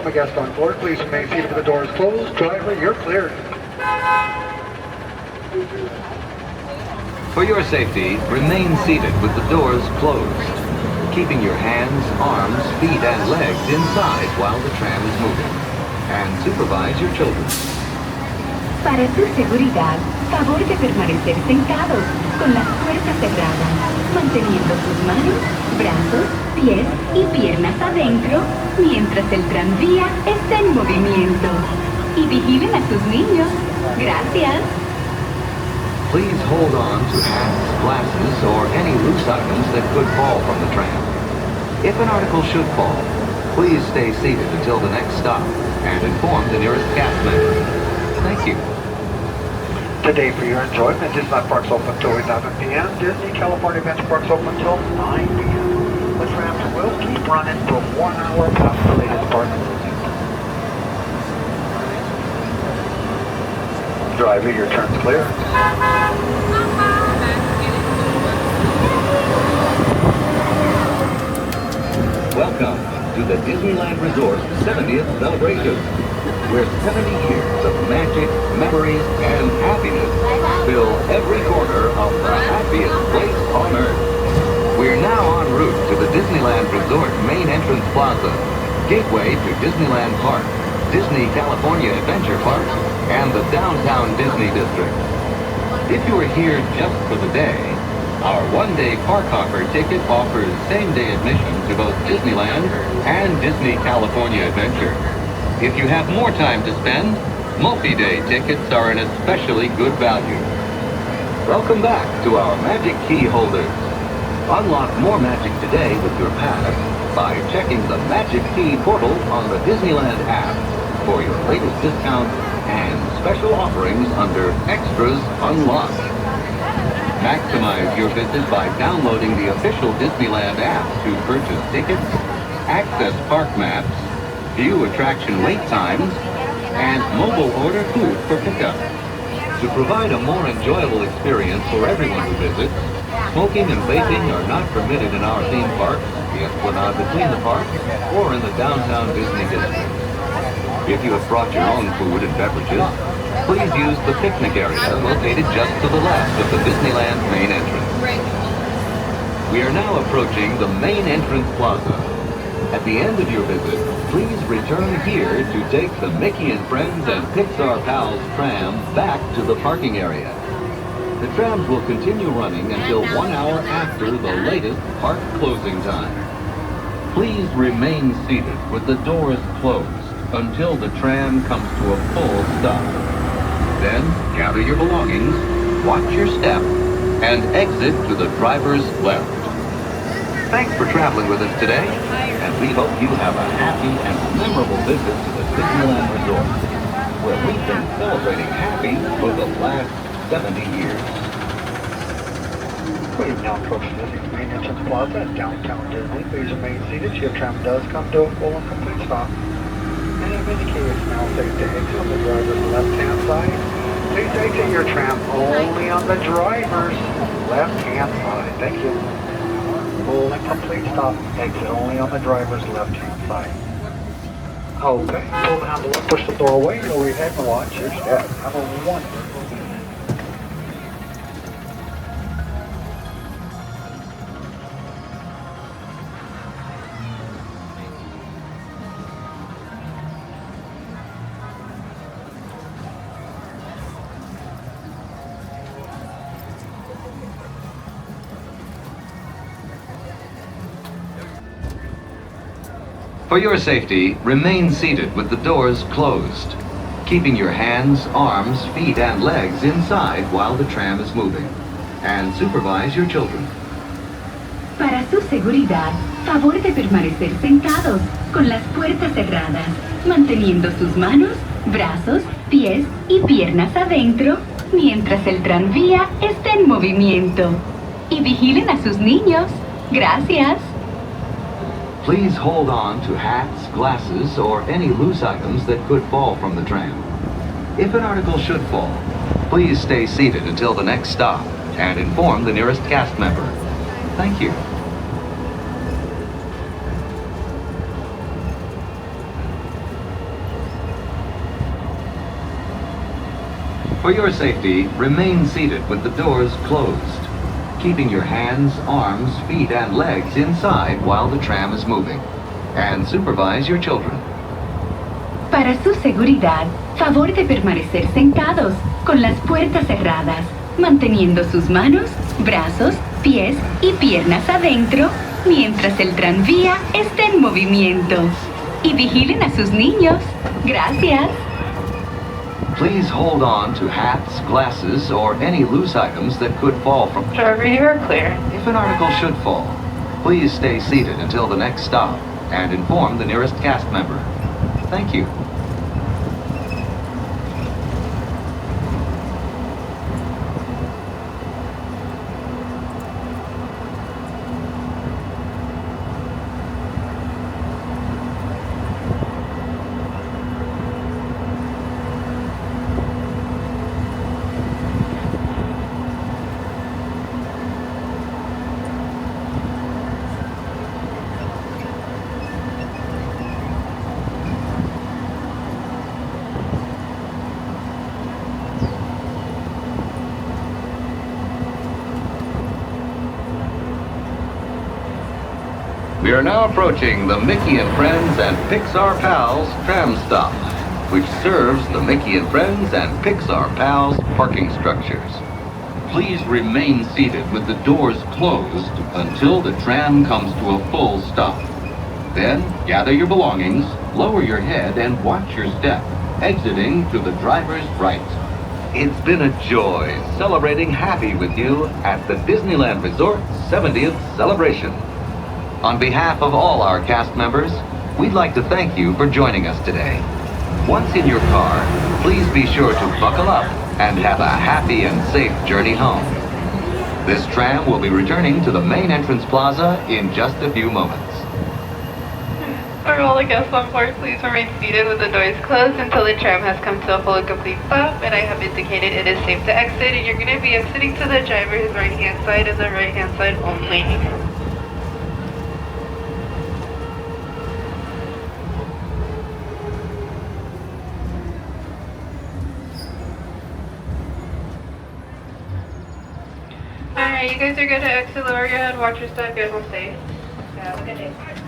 a guest on board, please remain seated with the doors closed. Driver, you're cleared. For your safety, remain seated with the doors closed, keeping your hands, arms, feet, and legs inside while the tram is moving. And supervise your children. Para su seguridad, favor de permanecer sentados, con las puertas cerradas, manteniendo sus manos, brazos, pies y piernas adentro, mientras el tranvía está en movimiento. Y vigilen a sus niños. Gracias. Please hold on to hats, glasses, or any loose items that could fall from the tram. If an article should fall, please stay seated until the next stop and inform the nearest cast member. Thank you. Today, for your enjoyment, Disneyland Park's open until 11 p.m. Disney California Adventure Park's open until 9 p.m. The trams will keep running for 1 hour past the latest park. Driver, your turn's clear. Welcome to the Disneyland Resort's 70th celebration, where 70 years of magic, memories, and happiness fill every corner of the happiest place on Earth. We're now en route to the Disneyland Resort main entrance plaza, gateway to Disneyland Park, Disney California Adventure Park, and the downtown Disney District. If you are here just for the day, our one-day park hopper ticket offers same-day admission to both Disneyland and Disney California Adventure. If you have more time to spend, multi-day tickets are an especially good value. Welcome back to our Magic Key holders. Unlock more magic today with your pass by checking the Magic Key portal on the Disneyland app for your latest discounts and special offerings under Extras Unlocked. Maximize your visit by downloading the official Disneyland app to purchase tickets, access park maps, view attraction wait times, and mobile order food for pickup. To provide a more enjoyable experience for everyone who visits, smoking and vaping are not permitted in our theme parks, the Esplanade between the parks, or in the downtown Disney District. If you have brought your own food and beverages, please use the picnic area located just to the left of the Disneyland main entrance. We are now approaching the main entrance plaza. At the end of your visit, please return here to take the Mickey and Friends and Pixar Pals tram back to the parking area. The trams will continue running until 1 hour after the latest park closing time. Please remain seated with the doors closed until the tram comes to a full stop. Then gather your belongings, watch your step, and exit to the driver's left. Thanks for traveling with us today, and we hope you have a happy and memorable visit to the Disneyland Resort, where we've been celebrating happy for the last 70 years. We've now approached the main entrance plaza at downtown Disney. Please remain seated. Your tram does come to a full and complete stop. And I've indicated it's now safe to exit on the driver's left-hand side. Please exit your tram only on the driver's left-hand side. Thank you. Full and complete stop. Exit only on the driver's left-hand side. Okay. Pull the handle up, push the door away, lower your head and watch your step. Have a wonderful day. For your safety, remain seated with the doors closed, keeping your hands, arms, feet, and legs inside while the tram is moving, and supervise your children. Para su seguridad, favor de permanecer sentados, con las puertas cerradas, manteniendo sus manos, brazos, pies y piernas adentro, mientras el tranvía está en movimiento. Y vigilen a sus niños. Gracias. Please hold on to hats, glasses, or any loose items that could fall from the tram. If an article should fall, please stay seated until the next stop and inform the nearest cast member. Thank you. For your safety, remain seated with the doors closed, keeping your hands, arms, feet, and legs inside while the tram is moving. And supervise your children. Para su seguridad, favor de permanecer sentados, con las puertas cerradas, manteniendo sus manos, brazos, pies y piernas adentro, mientras el tranvía esté en movimiento. Y vigilen a sus niños. Gracias. Please hold on to hats, glasses, or any loose items that could fall from... Driver, you are clear. If an article should fall, please stay seated until the next stop and inform the nearest cast member. Thank you. We are now approaching the Mickey and Friends and Pixar Pals tram stop, which serves the Mickey and Friends and Pixar Pals parking structures. Please remain seated with the doors closed until the tram comes to a full stop. Then gather your belongings, lower your head, and watch your step, exiting to the driver's right. It's been a joy celebrating happy with you at the Disneyland Resort 70th celebration. On behalf of all our cast members, we'd like to thank you for joining us today. Once in your car, please be sure to buckle up and have a happy and safe journey home. This tram will be returning to the main entrance plaza in just a few moments. For all the guests on board, please remain seated with the doors closed until the tram has come to a full and complete stop, and I have indicated it is safe to exit, and you're going to be exiting to the driver's right-hand side and the right-hand side only. Alright, you guys are good to exit, lower your head, watch your step, get home safe. Have a good day.